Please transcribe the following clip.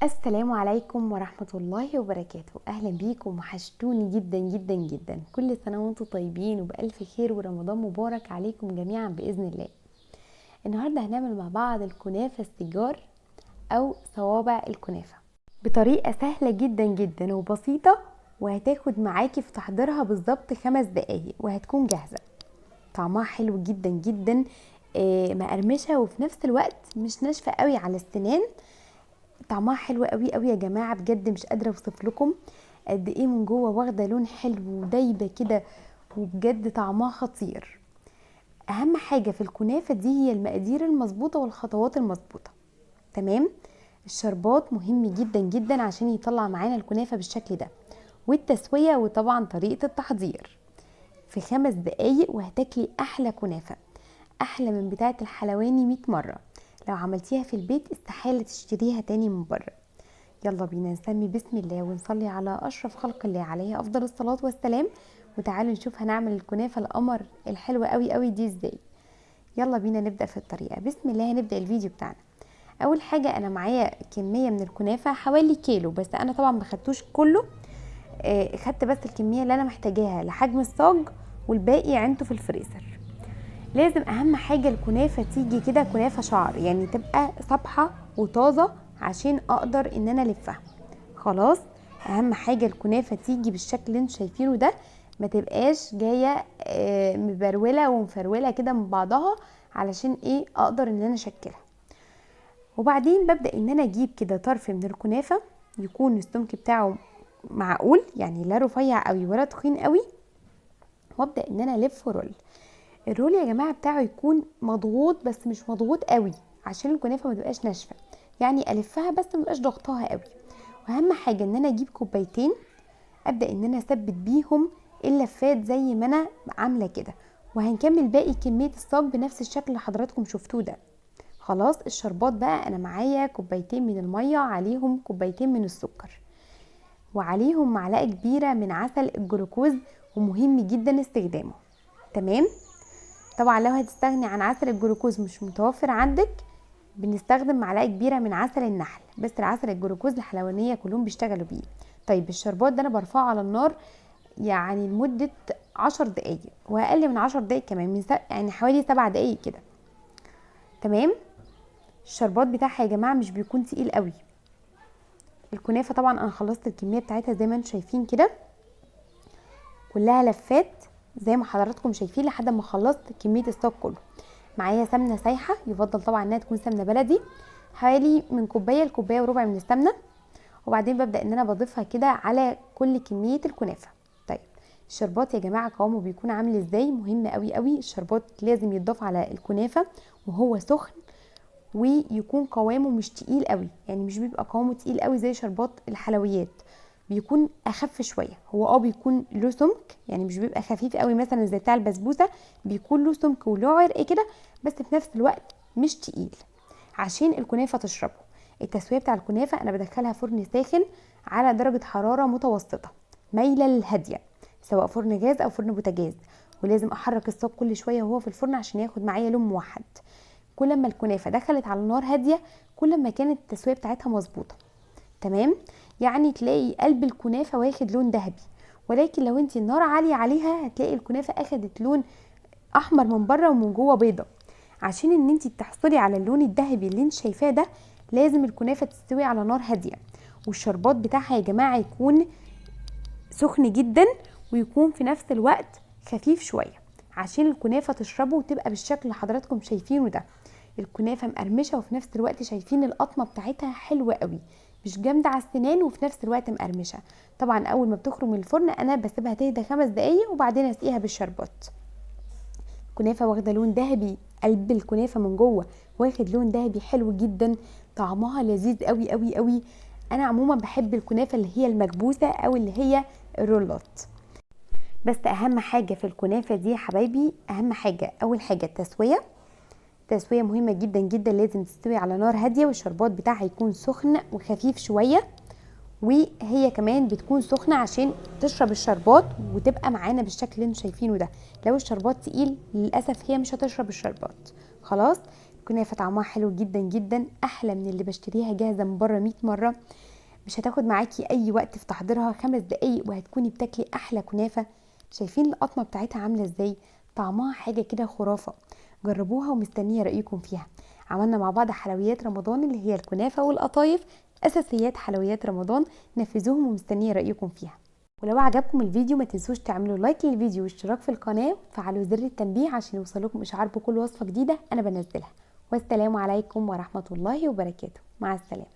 السلام عليكم ورحمة الله وبركاته. أهلا بيكم، وحشتوني جدا جدا جدا. كل سنة وانتم طيبين وبألف خير، ورمضان مبارك عليكم جميعا بإذن الله. النهاردة هنعمل مع بعض الكنافة السيجار أو صوابع الكنافة بطريقة سهلة جدا جدا وبسيطة، وهتاخد معاكي في تحضيرها بالظبط 5 دقايق وهتكون جاهزة. طعمها حلو جدا جدا، مقرمشة وفي نفس الوقت مش ناشفة قوي على السنان. طعمها حلو قوي قوي يا جماعه، بجد مش قادره اوصف لكم قد ايه من جوه، واخده لون حلو ودايبه كده، وبجد طعمها خطير. اهم حاجه في الكنافه دي هي المقادير المظبوطه والخطوات المظبوطه. تمام. الشربات مهم جدا جدا عشان يطلع معانا الكنافه بالشكل ده، والتسويه، وطبعا طريقه التحضير. في 5 دقايق وهتاكلي احلى كنافه، احلى من بتاعه الحلواني 100 مره. لو عملتيها في البيت استحاله تشتريها تاني من بره. يلا بينا نسمي بسم الله ونصلي على اشرف خلق الله عليه افضل الصلاه والسلام، وتعالوا نشوف هنعمل الكنافه القمر الحلوه قوي قوي دي ازاي. يلا بينا نبدا في الطريقه. بسم الله. هنبدا الفيديو بتاعنا. اول حاجه انا معايا كميه من الكنافه حوالي كيلو، بس انا طبعا ما خدتوش كله. خدت بس الكميه اللي انا محتاجاها لحجم الصاج، والباقي عينته في الفريزر. لازم اهم حاجه الكنافه تيجي كده كنافه شعر، يعني تبقى صبحه وطازه عشان اقدر ان انا الفها. خلاص. اهم حاجه الكنافه تيجي بالشكل اللي انتوا شايفينه ده، ما تبقاش جايه مبروله ومفروله كده من بعضها، علشان ايه اقدر ان انا اشكلها. وبعدين ببدا ان انا اجيب كده طرف من الكنافه يكون السمك بتاعه معقول، يعني لا رفيع قوي ولا تخين قوي، وابدا ان انا الف رول. الرول يا جماعه بتاعه يكون مضغوط بس مش مضغوط قوي، عشان الكنافه ما تبقاش ناشفه، يعني الفها بس ما بقاش ضغطها قوي. واهم حاجه ان انا اجيب كوبايتين، ابدا ان انا اثبت بيهم اللفات زي ما انا عامله كده، وهنكمل باقي كميه الصاج بنفس الشكل اللي حضراتكم شفتوه ده. خلاص. الشربات بقى انا معايا كوبايتين من الميه، عليهم كوبايتين من السكر، وعليهم معلقه كبيره من عسل الجلوكوز، ومهم جدا استخدامه. تمام. طبعا لو هتستغني عن عسل الجلوكوز مش متوفر عندك، بنستخدم معلقه كبيره من عسل النحل، بس العسل الجلوكوز الحلوانيه كلهم بيشتغلوا بيه. طيب الشربات ده انا برفعه على النار يعني لمده 10 دقايق، واقل من 10 دقايق كمان، يعني حوالي 7 دقايق كده. تمام. الشربات بتاعها يا جماعه مش بيكون تقيل قوي. الكنافه طبعا انا خلصت الكميه بتاعتها زي ما انتم شايفين كده، كلها لفات زي ما حضراتكم شايفين لحد ما خلصت كميه الصاج كله. معايا سمنه سايحه، يفضل طبعا انها تكون سمنه بلدي، حوالي من كوبايه لكوبايه وربع من السمنه. وبعدين ببدا ان انا بضيفها كده على كل كميه الكنافه. طيب الشربات يا جماعه قوامه بيكون عامل ازاي؟ مهم قوي قوي. الشربات لازم يتضاف على الكنافه وهو سخن، ويكون قوامه مش تقيل قوي، يعني مش بيبقى قوامه تقيل قوي زي شربات الحلويات، بيكون اخف شويه. هو بيكون له سمك، يعني مش بيبقى خفيف قوي مثلا زي بتاع البسبوسه، بيكون له سمك وله عرق كده، بس في نفس الوقت مش تقيل عشان الكنافه تشربه. التسويه بتاع الكنافه انا بدخلها فرن ساخن على درجه حراره متوسطه مايله للهاديه، سواء فرن غاز او فرن بوتاجاز. ولازم احرك الصاج كل شويه وهو في الفرن عشان ياخد معايا لون موحد. كل ما الكنافه دخلت على نار هاديه كل ما كانت التسويه بتاعتها مظبوطه. تمام. يعني تلاقي قلب الكنافه واخد لون ذهبي، ولكن لو انت النار عاليه عليها هتلاقي الكنافه اخدت لون احمر من بره ومن جوه بيضه. عشان ان انت تحصلي على اللون الذهبي اللي انت شايفاه ده، لازم الكنافه تستوي على نار هاديه، والشربات بتاعها يا جماعه يكون سخن جدا، ويكون في نفس الوقت خفيف شويه، عشان الكنافه تشربه وتبقى بالشكل اللي حضراتكم شايفينه ده. الكنافه مقرمشه وفي نفس الوقت شايفين القطمه بتاعتها حلوه قوي، مش جامده على السنان وفي نفس الوقت مقرمشه. طبعا اول ما بتخرج من الفرن انا بسيبها تهدى 5 دقايق وبعدين اسقيها بالشربات. الكنافه واخده لون ذهبي، قلب الكنافه من جوه واخد لون ذهبي حلو جدا، طعمها لذيذ قوي قوي قوي. انا عموما بحب الكنافه اللي هي المكبوسه او اللي هي الرولات. بس اهم حاجه في الكنافه دي يا حبايبي، اهم حاجه اول حاجه التسويه. تسويه مهمه جدا جدا، لازم تستوي على نار هاديه، والشربات بتاعها يكون سخن وخفيف شويه، وهي كمان بتكون سخنه عشان تشرب الشربات وتبقى معانا بالشكل اللي انتوا شايفينه ده. لو الشربات تقيل للاسف هي مش هتشرب الشربات. خلاص. كنافه طعمها حلو جدا جدا، احلى من اللي بشتريها جاهزه من بره 100 مره. مش هتاخد معاكي اي وقت في تحضيرها، 5 دقايق وهتكوني بتاكلي احلى كنافه. شايفين القطمه بتاعتها عامله ازاي؟ طعمها حاجه كده خرافه. جربوها ومستنيه رايكم فيها. عملنا مع بعض حلويات رمضان اللي هي الكنافه والقطايف، اساسيات حلويات رمضان. نفذوهم ومستنيه رايكم فيها. ولو عجبكم الفيديو ما تنسوش تعملوا لايك للفيديو واشتراك في القناه وفعلوا زر التنبيه عشان يوصلكم اشعار بكل وصفه جديده انا بنزلها. والسلام عليكم ورحمه الله وبركاته. مع السلامه.